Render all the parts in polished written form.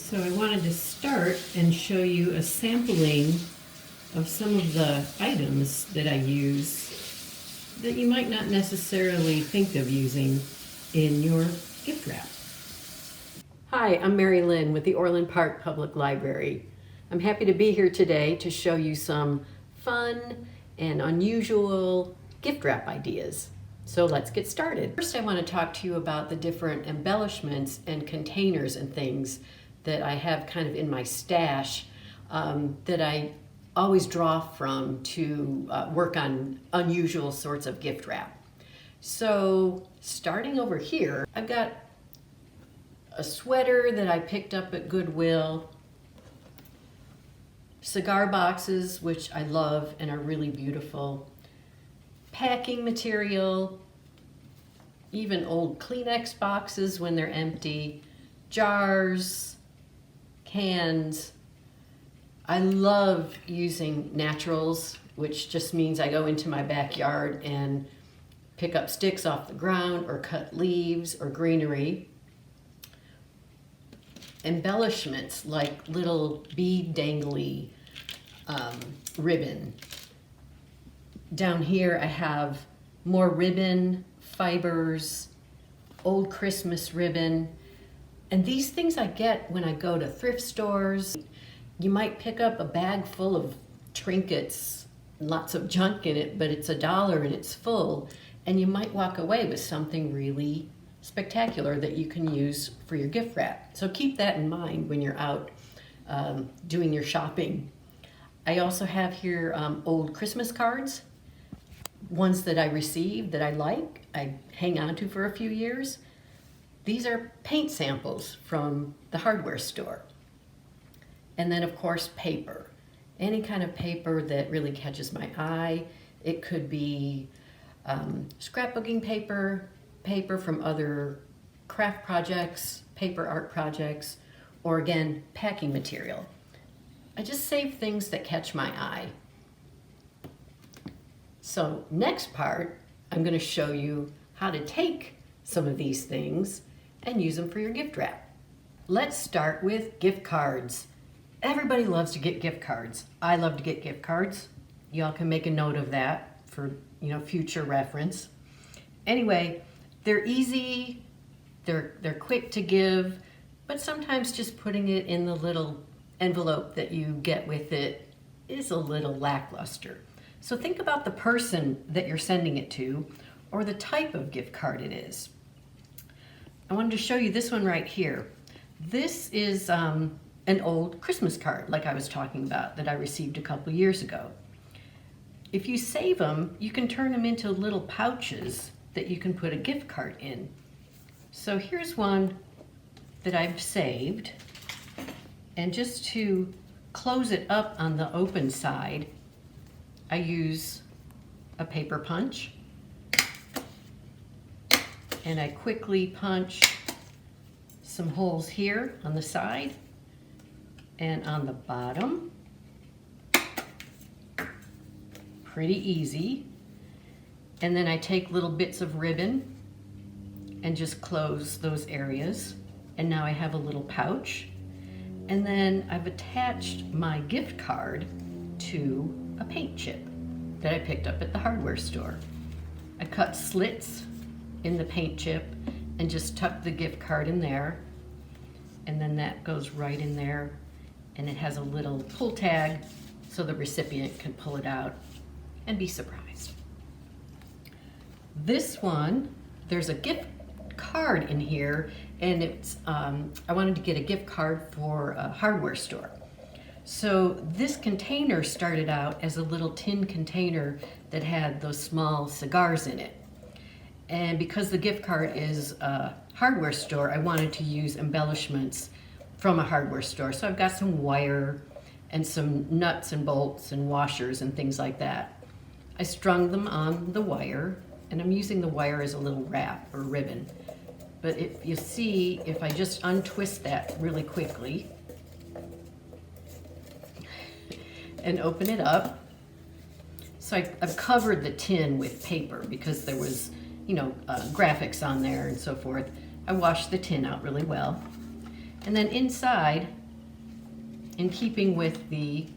So I wanted to start and show you a sampling of some of the items that I use that you might not necessarily think of using in your gift wrap. Hi, I'm Mary Lynn with the Orland Park Public Library. I'm happy to be here today to show you some fun and unusual gift wrap ideas. So let's get started. First, I want to talk to you about the different embellishments and containers and things that I have kind of in my stash that I always draw from to work on unusual sorts of gift wrap. So starting over here, I've got a sweater that I picked up at Goodwill, cigar boxes, which I love and are really beautiful, packing material, even old Kleenex boxes when they're empty, jars, cans. I love using naturals, which just means I go into my backyard and pick up sticks off the ground or cut leaves or greenery. Embellishments like little bead dangly ribbon. Down here I have more ribbon, fibers, old Christmas ribbon. And these things I get when I go to thrift stores. You might pick up a bag full of trinkets, lots of junk in it, but it's $1 and it's full. And you might walk away with something really spectacular that you can use for your gift wrap. So keep that in mind when you're out doing your shopping. I also have here old Christmas cards, ones that I received that I like, I hang on to for a few years. These are paint samples from the hardware store. And then of course paper, any kind of paper that really catches my eye. It could be scrapbooking paper, paper from other craft projects, paper art projects, or again, packing material. I just save things that catch my eye. So next part, I'm going to show you how to take some of these things and use them for your gift wrap. Let's start with gift cards. Everybody loves to get gift cards. I love to get gift cards. Y'all can make a note of that for future reference. Anyway, they're easy, they're quick to give, but sometimes just putting it in the little envelope that you get with it is a little lackluster. So think about the person that you're sending it to or the type of gift card it is. I wanted to show you this one right here. This is an old Christmas card, like I was talking about, that I received a couple years ago. If you save them, you can turn them into little pouches that you can put a gift card in. So here's one that I've saved, and just to close it up on the open side, I use a paper punch, and I quickly punch some holes here on the side and on the bottom. Pretty easy. And then I take little bits of ribbon and just close those areas. And now I have a little pouch. And then I've attached my gift card to a paint chip that I picked up at the hardware store. I cut slits in the paint chip and just tuck the gift card in there. And then that goes right in there. And it has a little pull tag so the recipient can pull it out and be surprised. This one, there's a gift card in here, and it's I wanted to get a gift card for a hardware store. So this container started out as a little tin container that had those small cigars in it. And because the gift card is a hardware store, I wanted to use embellishments from a hardware store. So I've got some wire and some nuts and bolts and washers and things like that. I strung them on the wire, and I'm using the wire as a little wrap or ribbon. But if you see, if I just untwist that really quickly and open it up, so I've covered the tin with paper because there was, graphics on there and so forth. I washed the tin out really well. And then inside, in keeping with the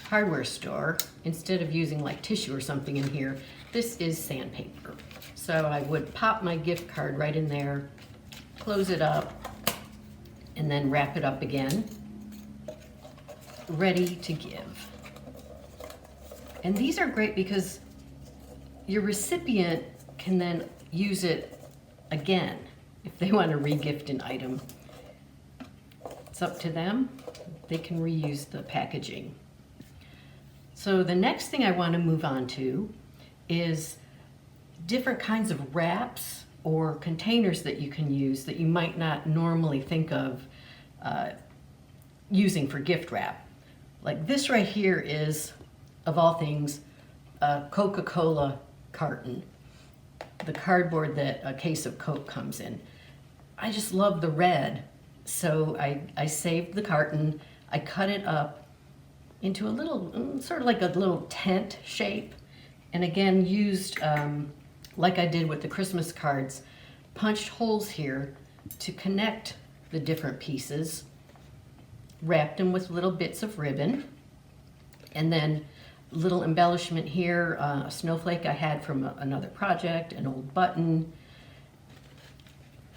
hardware store, instead of using like tissue or something in here, this is sandpaper. So I would pop my gift card right in there, close it up, and then wrap it up again, ready to give. And these are great because your recipient can then use it again if they want to re-gift an item. It's up to them. They can reuse the packaging. So the next thing I want to move on to is different kinds of wraps or containers that you can use that you might not normally think of using for gift wrap. Like this right here is, of all things, a Coca-Cola carton, the cardboard that a case of Coke comes in. I just love the red, so I saved the carton, I cut it up into a little, sort of like a little tent shape, and again used, like I did with the Christmas cards, punched holes here to connect the different pieces, wrapped them with little bits of ribbon, and then little embellishment here, a snowflake I had from another project, an old button,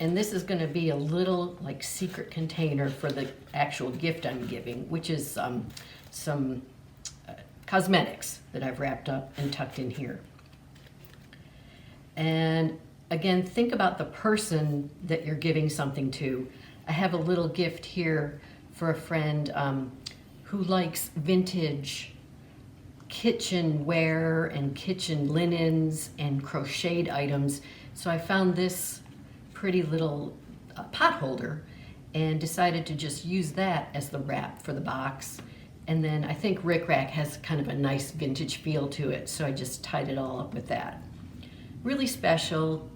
and this is going to be a little like secret container for the actual gift I'm giving, which is some cosmetics that I've wrapped up and tucked in here. And again, think about the person that you're giving something to. I have a little gift here for a friend who likes vintage kitchenware and kitchen linens and crocheted items. So I found this pretty little pot holder and decided to just use that as the wrap for the box. And then I think Rick Rack has kind of a nice vintage feel to it, so I just tied it all up with that. Really special,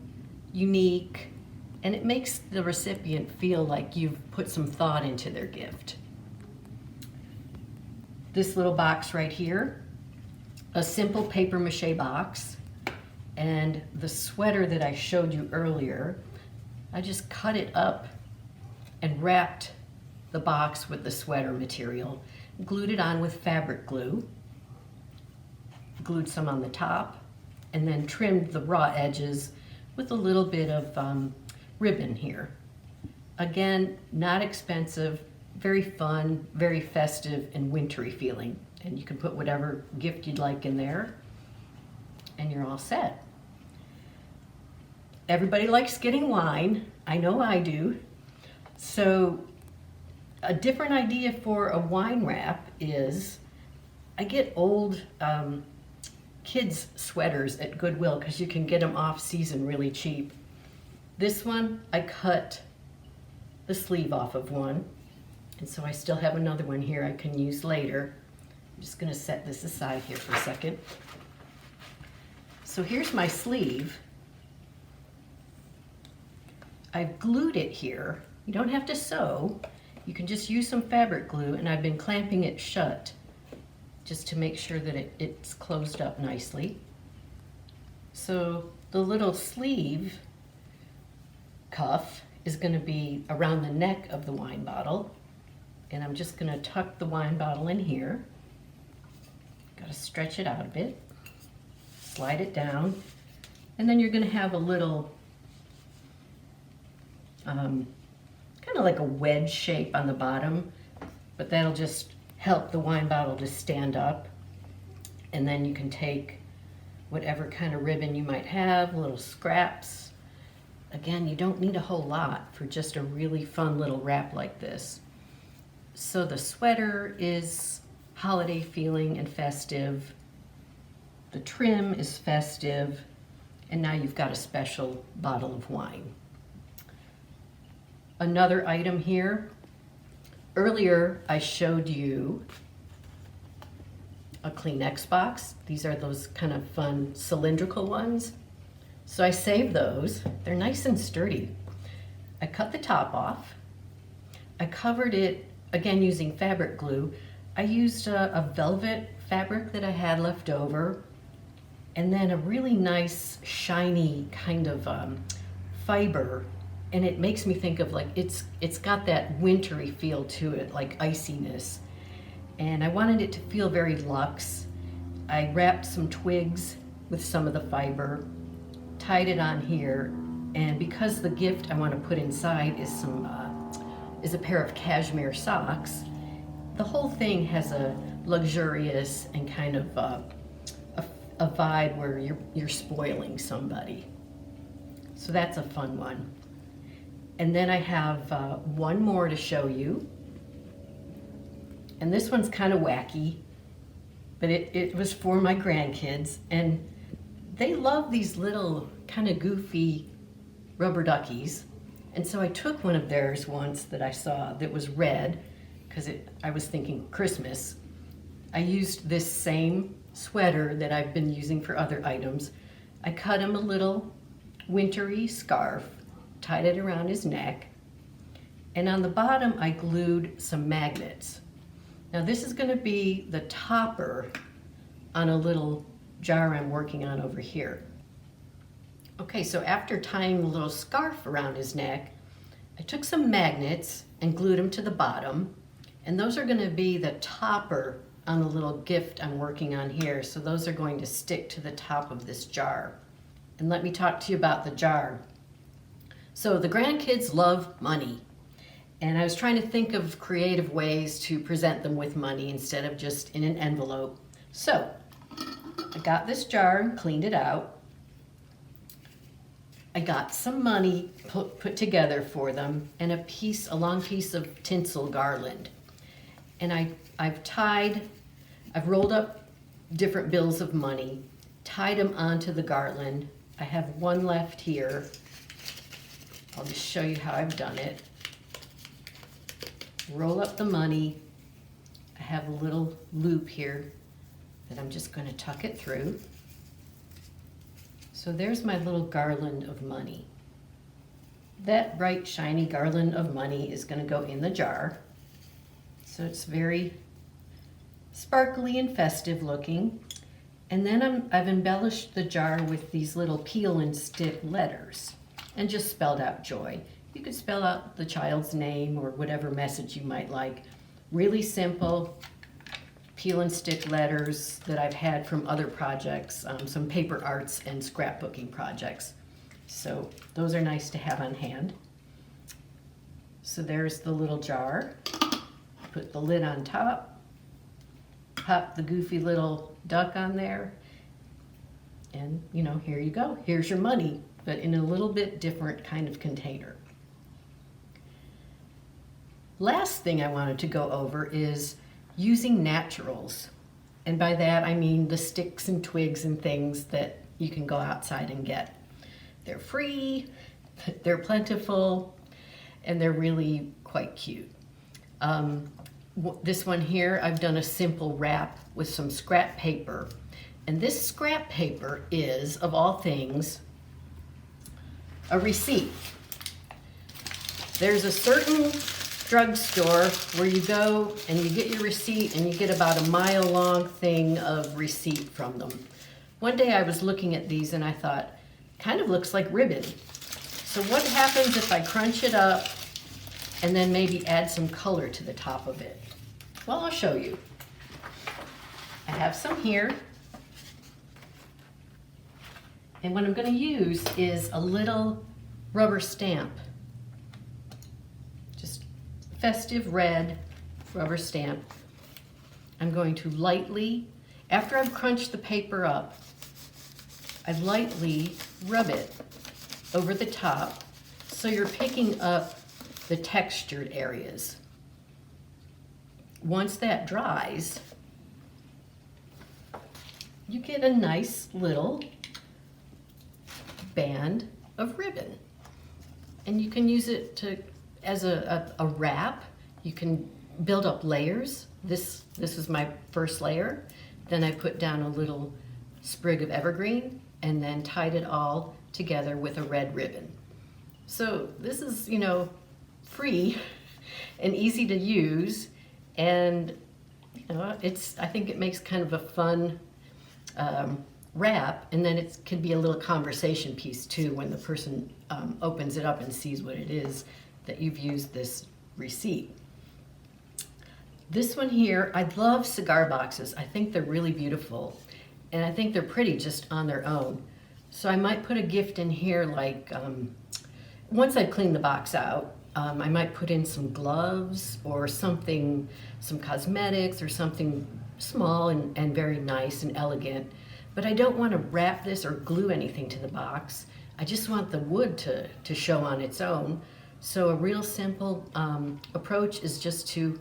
unique, and it makes the recipient feel like you've put some thought into their gift. This little box right here, a simple paper mache box, and the sweater that I showed you earlier, I just cut it up and wrapped the box with the sweater material, glued it on with fabric glue, glued some on the top, and then trimmed the raw edges with a little bit of ribbon here. Again, not expensive, very fun, very festive and wintry feeling. And you can put whatever gift you'd like in there, and you're all set. Everybody likes getting wine. I know I do. So a different idea for a wine wrap is I get old kids' sweaters at Goodwill because you can get them off season really cheap. This one, I cut the sleeve off of one, and so I still have another one here I can use later. I'm just going to set this aside here for a second. So here's my sleeve. I've glued it here. You don't have to sew. You can just use some fabric glue, and I've been clamping it shut just to make sure that it's closed up nicely. So the little sleeve cuff is going to be around the neck of the wine bottle, and I'm just going to tuck the wine bottle in here. Got to stretch it out a bit, slide it down, and then you're going to have a little kind of like a wedge shape on the bottom, but that'll just help the wine bottle to stand up. And then you can take whatever kind of ribbon you might have, little scraps. Again, you don't need a whole lot for just a really fun little wrap like this. So the sweater is holiday feeling and festive. The trim is festive. And now you've got a special bottle of wine. Another item here. Earlier, I showed you a Kleenex box. These are those kind of fun cylindrical ones. So I saved those. They're nice and sturdy. I cut the top off. I covered it, again, using fabric glue. I used a velvet fabric that I had left over, and then a really nice, shiny kind of fiber. And it makes me think of like, it's got that wintry feel to it, like iciness. and I wanted it to feel very luxe. I wrapped some twigs with some of the fiber, tied it on here, and because the gift I want to put inside is a pair of cashmere socks, the whole thing has a luxurious and kind of a vibe where you're spoiling somebody. So that's a fun one. And then I have one more to show you. And this one's kind of wacky, but it was for my grandkids, and they love these little kind of goofy rubber duckies. And so I took one of theirs once that I saw that was red, because I was thinking Christmas. I used this same sweater that I've been using for other items. I cut him a little wintry scarf, tied it around his neck, and on the bottom I glued some magnets. Now this is going to be the topper on a little jar I'm working on over here. Okay, so after tying the little scarf around his neck, I took some magnets and glued them to the bottom, and those are going to be the topper on the little gift I'm working on here. So those are going to stick to the top of this jar. And let me talk to you about the jar. So the grandkids love money, and I was trying to think of creative ways to present them with money instead of just in an envelope. So I got this jar and cleaned it out. I got some money put together for them and a long piece of tinsel garland. And I've rolled up different bills of money, tied them onto the garland. I have one left here. I'll just show you how I've done it. Roll up the money. I have a little loop here that I'm just going to tuck it through. So there's my little garland of money. That bright, shiny garland of money is going to go in the jar. So it's very sparkly and festive looking. And then I've embellished the jar with these little peel and stick letters and just spelled out joy. You could spell out the child's name or whatever message you might like. Really simple peel and stick letters that I've had from other projects, some paper arts and scrapbooking projects. So those are nice to have on hand. So there's the little jar. Put the lid on top, pop the goofy little duck on there, and here you go. Here's your money, but in a little bit different kind of container. Last thing I wanted to go over is using naturals. And by that I mean the sticks and twigs and things that you can go outside and get. They're free, they're plentiful, and they're really quite cute. This one here, I've done a simple wrap with some scrap paper. And this scrap paper is, of all things, a receipt. There's a certain drugstore where you go and you get your receipt and you get about a mile-long thing of receipt from them. One day I was looking at these and I thought, kind of looks like ribbon. So what happens if I crunch it up and then maybe add some color to the top of it? Well, I'll show you. I have some here. And what I'm going to use is a little rubber stamp. Just festive red rubber stamp. I'm going to lightly, after I've crunched the paper up, I lightly rub it over the top so you're picking up the textured areas. Once that dries, you get a nice little band of ribbon. And you can use it as a wrap. You can build up layers. This is my first layer. Then I put down a little sprig of evergreen and then tied it all together with a red ribbon. So this is, free and easy to use, and I think it makes kind of a fun wrap, and then it can be a little conversation piece too when the person opens it up and sees what it is that you've used this receipt. This one here, I love cigar boxes. I think they're really beautiful. And I think they're pretty just on their own. So I might put a gift in here like, once I've cleaned the box out, I might put in some gloves or something, some cosmetics or something small and very nice and elegant. But I don't want to wrap this or glue anything to the box. I just want the wood to show on its own. So a real simple approach is just to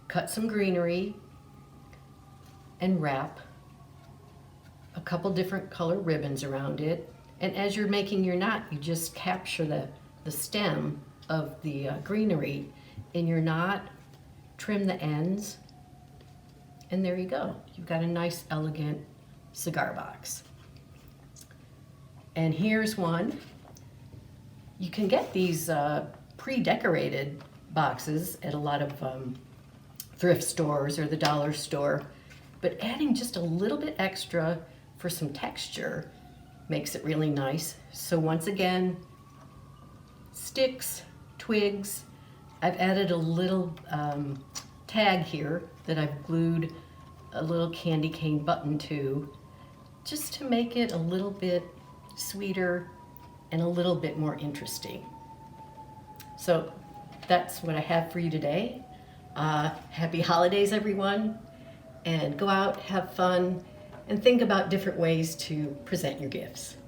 cut some greenery and wrap a couple different color ribbons around it. And as you're making your knot, you just capture the stem of the greenery in your knot, trim the ends, and there you go. You've got a nice, elegant cigar box. And here's one. You can get these pre-decorated boxes at a lot of thrift stores or the dollar store, but adding just a little bit extra for some texture makes it really nice. So once again, sticks, twigs. I've added a little tag here that I've glued a little candy cane button to, just to make it a little bit sweeter and a little bit more interesting. So that's what I have for you today. Happy holidays, everyone, and go out, have fun, and think about different ways to present your gifts.